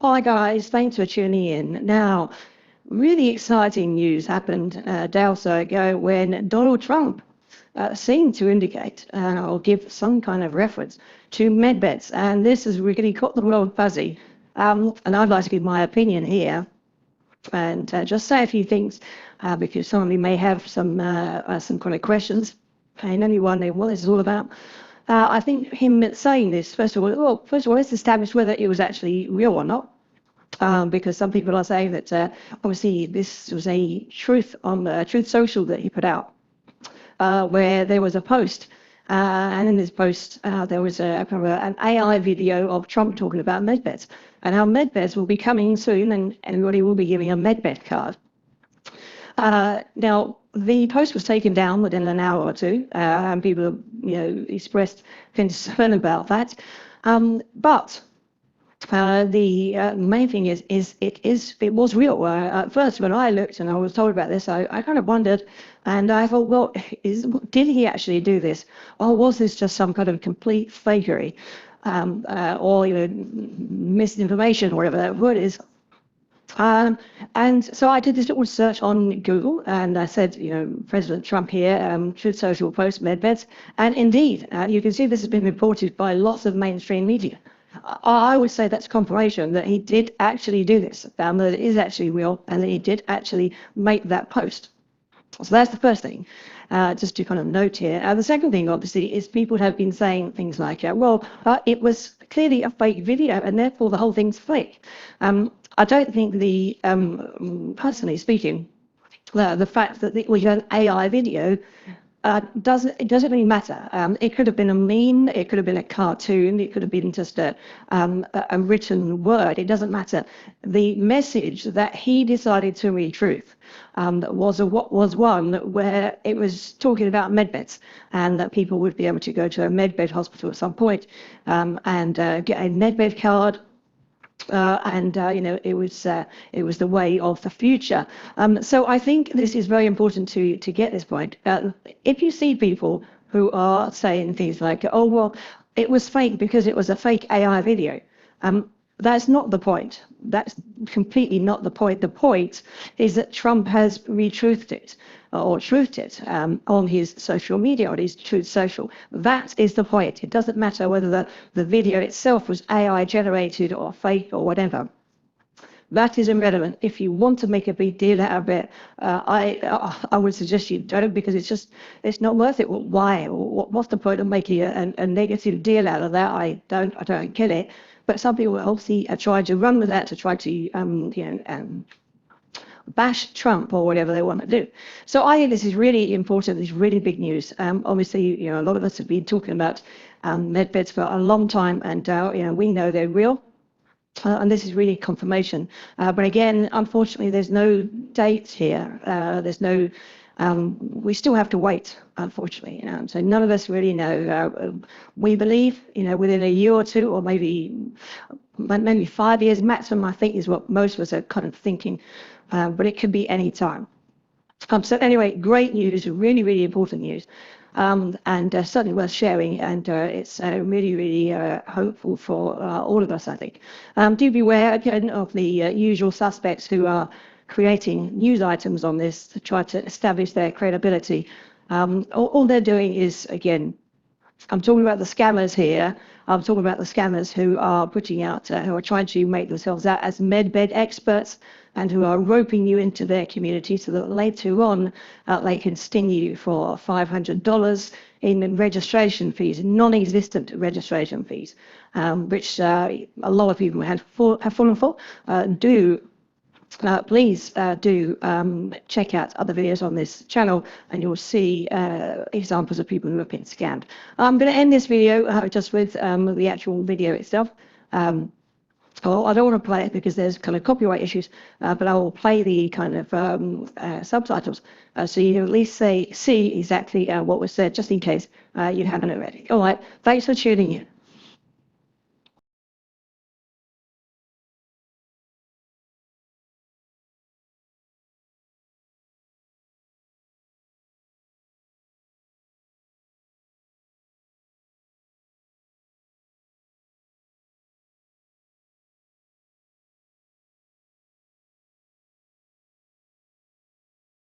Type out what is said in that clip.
Hi guys, thanks for tuning in. Now, really exciting news happened a day or so ago when Donald Trump seemed to indicate or give some kind of reference to medbeds, and this has really got the world fuzzy. And I'd like to give my opinion here and just say a few things because some of you may have some kind of questions and only wondering what this is all about. I think him saying this, first of all, let's establish whether it was actually real or not. Because some people are saying that obviously this was a truth on Truth Social that he put out, where there was a post, and in this post there was an AI video of Trump talking about medbeds and how medbeds will be coming soon, and everybody will be giving a medbed card. Now, the post was taken down within an hour or two, and people, expressed concern about that. But the main thing is it was real. At first, when I looked and I was told about this, I kind of wondered, and I thought, well, did he actually do this, or was this just some kind of complete fakery, or misinformation, or whatever that word is? And so I did this little search on Google, and I said, President Trump here, Truth Social post medbeds, and indeed, you can see this has been reported by lots of mainstream media. I would say that's confirmation that he did actually do this, that it is actually real, and that he did actually make that post. So that's the first thing, just to kind of note here. The second thing, obviously, is people have been saying things like, it was clearly a fake video, and therefore the whole thing's fake. I don't think personally speaking, the fact that we had an AI video it doesn't really matter. It could have been a meme, it could have been a cartoon, it could have been just a written word. It doesn't matter. The message that he decided to retruth was one where it was talking about medbeds, and that people would be able to go to a medbed hospital at some point and get a medbed card. It was the way of the future. So I think this is very important to get this point. If you see people who are saying things like, "Oh well, it was fake because it was a fake AI video," that's not the point. That's completely not the point. The point is that Trump has retruthed it or truthed it on his social media, on his Truth Social. That is the point. It doesn't matter whether the video itself was AI generated or fake or whatever. That is irrelevant. If you want to make a big deal out of it, I would suggest you don't, because it's not worth it. Well, why? What's the point of making a negative deal out of that? I don't get it. But some people obviously are trying to run with that to try to bash Trump or whatever they want to do. So I think this is really important. This is really big news. Obviously, a lot of us have been talking about medbeds for a long time, and we know they're real. And this is really confirmation. But again, unfortunately, there's no dates here. There's no. We still have to wait, unfortunately. So none of us really know. We believe, within a year or two, or maybe 5 years maximum, I think, is what most of us are kind of thinking. But it could be any time. So anyway, great news, really, really important news. And certainly worth sharing, and it's really, really hopeful for all of us, I think. Do beware again of the usual suspects who are creating news items on this to try to establish their credibility. All they're doing is, again, I'm talking about the scammers here. I'm talking about the scammers who are putting out, who are trying to make themselves out as medbed experts, and who are roping you into their community so that later on they can sting you for $500 in registration fees, non-existent registration fees, which a lot of people have fallen for. Please do check out other videos on this channel, and you'll see examples of people who have been scammed. I'm going to end this video just with the actual video itself. I don't want to play it because there's kind of copyright issues, but I will play the kind of subtitles so you at least see exactly what was said, just in case you haven't already. All right, thanks for tuning in.